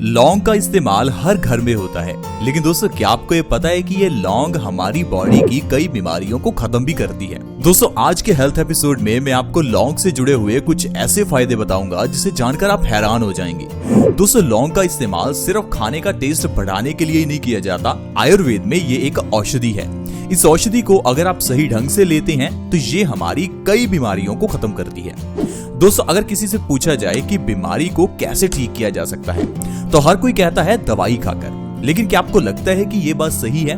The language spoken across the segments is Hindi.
लौंग का इस्तेमाल हर घर में होता है, लेकिन दोस्तों क्या आपको ये पता है कि ये लौंग हमारी बॉडी की कई बीमारियों को खत्म भी करती है। दोस्तों आज के हेल्थ एपिसोड में मैं आपको लौंग से जुड़े हुए कुछ ऐसे फायदे बताऊंगा जिसे जानकर आप हैरान हो जाएंगे। दोस्तों लौंग का इस्तेमाल सिर्फ खाने का टेस्ट बढ़ाने के लिए ही नहीं किया जाता, आयुर्वेद में ये एक औषधि है। इस औषधि को अगर आप सही ढंग से लेते हैं तो ये हमारी कई बीमारियों को खत्म करती है। दोस्तों अगर किसी से पूछा जाए कि बीमारी को कैसे ठीक किया जा सकता है तो हर कोई कहता है दवाई खाकर, लेकिन क्या आपको लगता है कि ये बात सही है?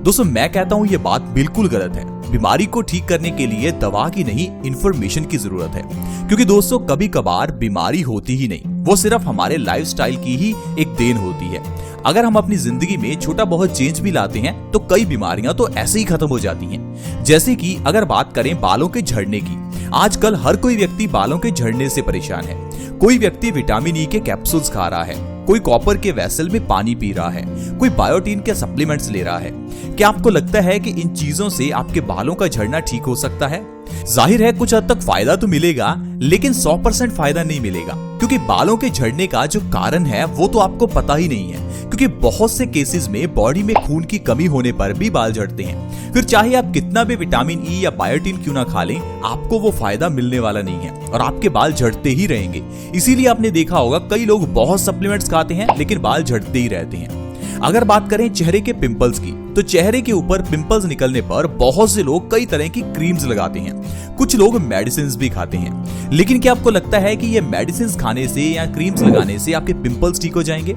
दोस्तों मैं कहता हूँ ये बात बिल्कुल गलत है। बीमारी को ठीक करने के लिए दवा की नहीं, इंफॉर्मेशन की जरूरत है, क्योंकि दोस्तों कभी कभार बीमारी होती ही नहीं, वो सिर्फ हमारे लाइफस्टाइल की ही एक देन होती है। अगर हम अपनी जिंदगी में छोटा बहुत चेंज भी लाते हैं तो कई बीमारियां तो ऐसे ही खत्म हो जाती हैं। जैसे कि अगर बात करें बालों के झड़ने की, आजकल हर कोई व्यक्ति बालों के झड़ने से परेशान है। कोई व्यक्ति विटामिन ई के कैप्सूल्स खा रहा है, कोई कॉपर के वेसल में पानी पी रहा है, कोई बायोटीन के सप्लीमेंट्स ले रहा है। क्या आपको लगता है कि इन चीजों से आपके बालों का झड़ना ठीक हो सकता है? जाहिर है कुछ हद तक फायदा तो मिलेगा, लेकिन 100% फायदा नहीं मिलेगा, क्योंकि बालों के झड़ने का जो कारण है वो तो आपको पता ही नहीं है। क्योंकि बहुत से केसेस में बॉडी में खून की कमी होने पर भी बाल झड़ते हैं। फिर चाहे आप कितना भी विटामिन ई या बायोटीन क्यों ना खा लें, आपको वो फायदा मिलने वाला नहीं है और आपके बाल झड़ते ही रहेंगे। इसीलिए आपने देखा होगा कई लोग बहुत सप्लीमेंट्स खाते हैं लेकिन बाल झड़ते ही रहते हैं। अगर बात करें चेहरे के पिंपल्स की, तो चेहरे के ऊपर पिंपल्स निकलने पर बहुत से लोग कई तरह की क्रीम्स लगाते हैं, कुछ लोग मेडिसिन भी खाते हैं। लेकिन क्या आपको लगता है कि ये मेडिसिन खाने से या क्रीम्स लगाने से आपके पिंपल्स ठीक हो जाएंगे?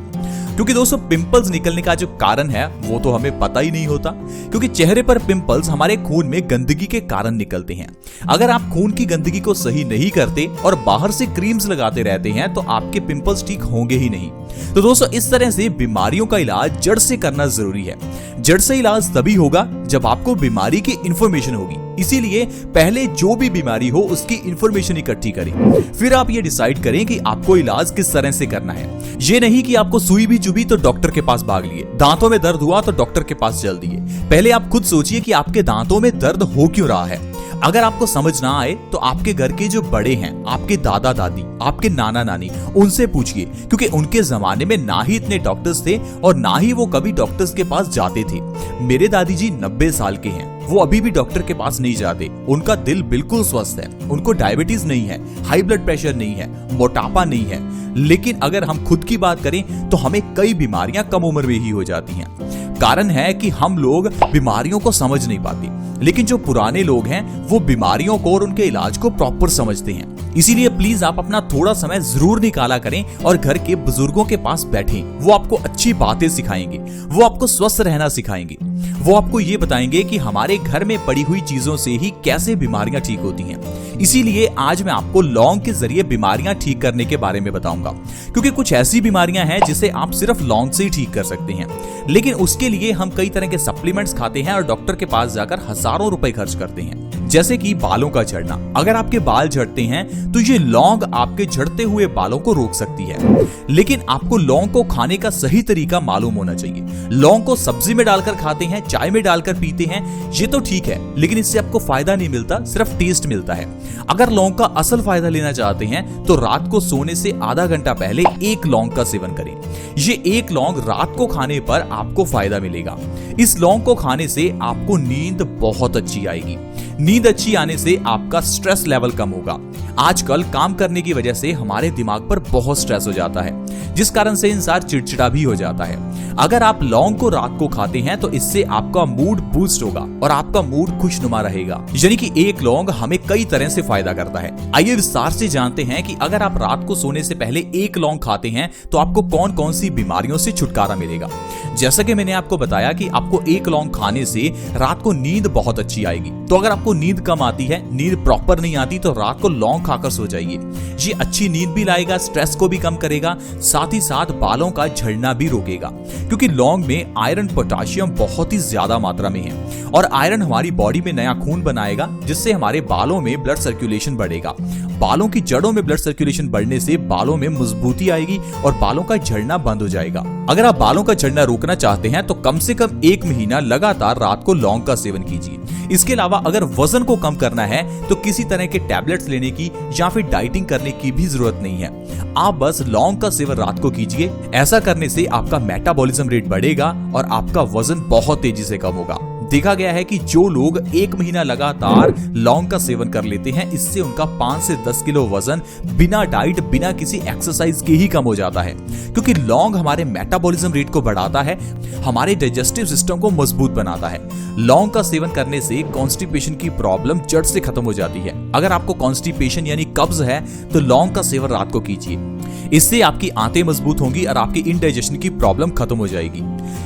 क्योंकि दोस्तों पिंपल्स निकलने का जो कारण है वो तो हमें पता ही नहीं होता, क्योंकि चेहरे पर पिंपल्स हमारे खून में गंदगी के कारण निकलते हैं। अगर आप खून की गंदगी को सही नहीं करते और बाहर से क्रीम्स लगाते रहते हैं तो आपके पिंपल्स ठीक होंगे ही नहीं। तो दोस्तों इस तरह से बीमारियों का इलाज जड़ से करना जरूरी है। जड़ से इलाज तभी होगा जब आपको बीमारी की इंफॉर्मेशन होगी। इसीलिए पहले जो भी बीमारी हो उसकी इंफॉर्मेशन इकट्ठी करें, फिर आप ये डिसाइड करें कि आपको इलाज किस तरह से करना है। ये नहीं कि आपको सुई भी चुभी तो डॉक्टर के पास भाग लिए, दांतों में दर्द हुआ तो डॉक्टर के पास चल दिए। पहले आप खुद सोचिए कि आपके दांतों में दर्द हो क्यों रहा है। अगर आपको समझ ना आए तो आपके घर के जो बड़े हैं, आपके दादा दादी, आपके नाना नानी, उनसे पूछिए, क्योंकि उनके जमाने में ना ही इतने डॉक्टर्स थे और ना ही वो कभी डॉक्टर्स के पास जाते थे। मेरे दादी जी 90 साल के हैं, वो अभी भी डॉक्टर के पास नहीं जाते। उनका दिल बिल्कुल स्वस्थ है, उनको डायबिटीज नहीं है, हाई ब्लड प्रेशर नहीं है, मोटापा नहीं है। लेकिन अगर हम खुद की बात करें तो हमें कई बीमारियां कम उम्र में ही हो जाती हैं। कारण है कि हम लोग बीमारियों को समझ नहीं पाते, लेकिन जो पुराने लोग हैं वो बीमारियों को और उनके इलाज को प्रॉपर समझते हैं। इसीलिए प्लीज आप अपना थोड़ा समय जरूर निकाला करें और घर के बुजुर्गों के पास बैठें। वो आपको अच्छी बातें सिखाएंगे, वो आपको स्वस्थ रहना सिखाएंगे, वो आपको ये बताएंगे कि हमारे घर में पड़ी हुई चीजों से ही कैसे बीमारियां ठीक होती हैं। इसीलिए आज मैं आपको लौंग के जरिए बीमारियां ठीक करने के बारे में बताऊंगा, क्योंकि कुछ ऐसी बीमारियां हैं जिसे आप सिर्फ लौंग से ही ठीक कर सकते हैं। लेकिन उसके लिए हम कई तरह के सप्लीमेंट्स खाते हैं और डॉक्टर के पास जाकर हजारों रुपए खर्च करते हैं। जैसे कि बालों का झड़ना, अगर आपके बाल झड़ते हैं तो ये लौंग आपके झड़ते हुए बालों को रोक सकती है। लेकिन आपको लौंग को खाने का सही तरीका मालूम होना चाहिए। लौंग को सब्जी में डालकर खाते हैं, चाय में डालकर पीते हैं, ये तो ठीक है, लेकिन इससे आपको फायदा नहीं मिलता, सिर्फ टेस्ट मिलता है। अगर लौंग का असल फायदा लेना चाहते हैं तो रात को सोने से आधा घंटा पहले एक लौंग का सेवन करें। ये एक लौंग रात को खाने पर आपको फायदा मिलेगा। इस लौंग को खाने से आपको नींद बहुत अच्छी आएगी। नींद अच्छी आने से आपका स्ट्रेस लेवल कम होगा। आजकल काम करने की वजह से हमारे दिमाग पर बहुत स्ट्रेस हो जाता है, जिस कारण से इंसान चिड़चिड़ा भी हो जाता है। अगर आप लौंग को रात को खाते हैं तो इससे आपका मूड बूस्ट होगा और आपका मूड खुशनुमा रहेगा। यानी कि एक लौंग हमें कई तरह से फायदा करता है। आइए विस्तार से जानते हैं कि अगर आप रात को सोने से पहले एक लौंग खाते हैं तो आपको कौन कौन सी बीमारियों से छुटकारा मिलेगा। जैसा कि मैंने आपको बताया कि आपको एक लौंग खाने से रात को नींद बहुत अच्छी आएगी। तो अगर आपको नींद कम आती है, नींद प्रॉपर नहीं आती, तो रात को लौंग खाकर सो जाइए। ये अच्छी नींद भी लाएगा, स्ट्रेस को भी कम करेगा, साथ ही साथ बालों का झड़ना भी रोकेगा, क्योंकि लौंग में आयरन, पोटेशियम बहुत ही ज्यादा मात्रा में है और आयरन हमारी बॉडी में नया खून बनाएगा, जिससे हमारे बालों में ब्लड सर्कुलेशन बढ़ेगा। बालों की जड़ों में ब्लड सर्कुलेशन बढ़ने से बालों में मजबूती आएगी और बालों का झड़ना बंद हो जाएगा। अगर आप बालों का झड़ना रोकना चाहते हैं तो कम से कम 1 महीना लगातार रात को लौंग का सेवन कीजिए। इसके अलावा अगर वजन को कम करना है तो किसी तरह के टैबलेट्स लेने की या फिर डाइटिंग करने की भी जरूरत नहीं है। आप बस लौंग का सेवन रात को कीजिए। ऐसा करने से आपका मेटाबॉलिज्म रेट बढ़ेगा और आपका वजन बहुत तेजी से कम होगा। देखा गया है कि जो लोग 1 महीना लगातार लौंग का सेवन कर लेते हैं, इससे उनका 5 से 10 किलो वजन बिना डाइट, बिना किसी एक्सरसाइज के ही कम हो जाता है। क्योंकि लौंग हमारे मेटाबॉलिज्म रेट को बढ़ाता है, हमारे डाइजेस्टिव सिस्टम को मजबूत बनाता है। लौंग का सेवन करने से कॉन्स्टिपेशन की प्रॉब्लम जड़ से खत्म हो जाती है। अगर आपको कॉन्स्टिपेशन यानी कब्ज है तो लौंग का सेवन रात को कीजिए। इससे आपकी आंतें मजबूत होंगी और आपकी इंडाइजेशन की प्रॉब्लम खत्म हो जाएगी।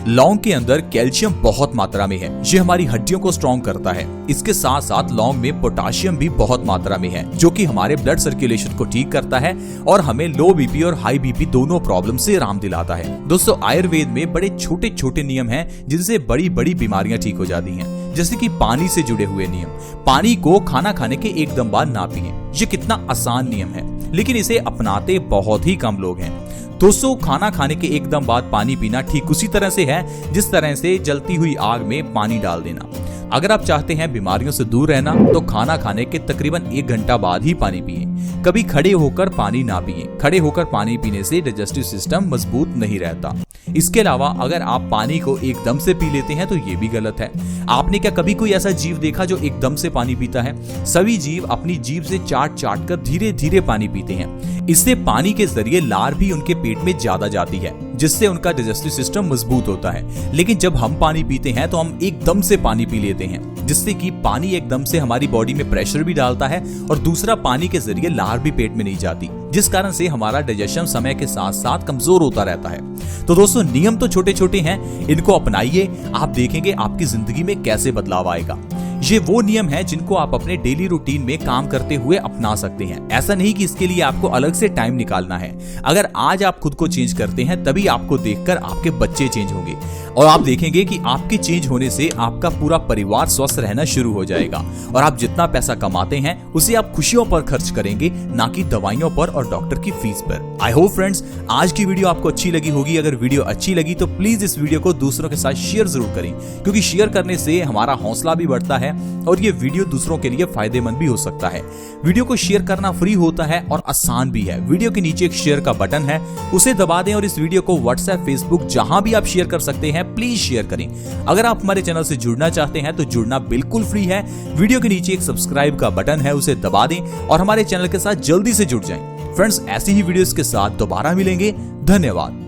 लौंग के अंदर कैल्शियम बहुत मात्रा में है, ये हमारी हड्डियों को स्ट्रॉन्ग करता है। इसके साथ साथ लौंग में पोटाशियम भी बहुत मात्रा में है, जो कि हमारे ब्लड सर्कुलेशन को ठीक करता है और हमें लो बीपी और हाई बीपी दोनों प्रॉब्लम से आराम दिलाता है। दोस्तों, आयुर्वेद में बड़े छोटे छोटे नियम हैं जिनसे बड़ी बड़ी बीमारियां ठीक हो जाती हैं, जैसे कि पानी से जुड़े हुए नियम। पानी को खाना खाने के एकदम बाद ना पिएं। ये कितना आसान नियम है, लेकिन इसे अपनाते बहुत ही कम लोग हैं। दोस्तों, खाना खाने के एकदम बाद पानी पीना ठीक उसी तरह से है जिस तरह से जलती हुई आग में पानी डाल देना। अगर आप चाहते हैं बीमारियों से दूर रहना तो खाना खाने के तकरीबन 1 घंटा बाद ही पानी पिए। कभी खड़े होकर पानी ना पिए। खड़े होकर पानी पीने से डाइजेस्टिव सिस्टम मजबूत नहीं रहता। इसके अलावा अगर आप पानी को एकदम से पी लेते हैं तो ये भी गलत है। आपने क्या कभी कोई ऐसा जीव देखा जो एकदम से पानी पीता है? सभी जीव अपनी जीभ से चाट चाट कर धीरे धीरे पानी पीते हैं। इससे पानी के जरिए लार भी उनके पेट में ज्यादा जाती है, जिससे उनका डाइजेस्टिव सिस्टम मजबूत होता है। लेकिन जब हम पानी पीते हैं तो हम एकदम से पानी पी लेते हैं, जिससे कि पानी एकदम से हमारी बॉडी में प्रेशर भी डालता है और दूसरा पानी के जरिए लार भी पेट में नहीं जाती, जिस कारण से हमारा डाइजेशन समय के साथ साथ कमजोर होता रहता है। तो दोस्तों, नियम तो छोटे छोटे हैं, इनको अपनाइए। आप देखेंगे आपकी जिंदगी में कैसे बदलाव आएगा। ये वो नियम है जिनको आप अपने डेली रूटीन में काम करते हुए अपना सकते हैं। ऐसा नहीं कि इसके लिए आपको अलग से टाइम निकालना है। अगर आज आप खुद को चेंज करते हैं तभी आपको देखकर आपके बच्चे चेंज होंगे और आप देखेंगे कि आपके चेंज होने से आपका पूरा परिवार स्वस्थ रहना शुरू हो जाएगा और आप जितना पैसा कमाते हैं उसे आप खुशियों पर खर्च करेंगे, ना कि दवाइयों पर और डॉक्टर की फीस पर। आई होप फ्रेंड्स, आज की वीडियो आपको अच्छी लगी होगी। अगर वीडियो अच्छी लगी तो प्लीज इस वीडियो को दूसरों के साथ शेयर जरूर करें, क्योंकि शेयर करने से हमारा हौसला भी बढ़ता है और ये वीडियो दूसरों के लिए फायदेमंद भी हो सकता है। वीडियो को शेयर करना फ्री होता है और आसान भी है। वीडियो के नीचे एक शेयर का बटन है, उसे दबा दें और इस वीडियो को व्हाट्सएप, फेसबुक जहां भी आप शेयर कर सकते हैं, प्लीज शेयर करें। अगर आप हमारे चैनल से जुड़ना चाहते हैं तो जुड़ना बिल्कुल फ्री है। वीडियो के नीचे एक सब्सक्राइब का बटन है, उसे दबा दें और हमारे चैनल के साथ जल्दी से जुड़ जाएं। फ्रेंड्स, ऐसी ही वीडियोस के साथ दोबारा मिलेंगे। धन्यवाद।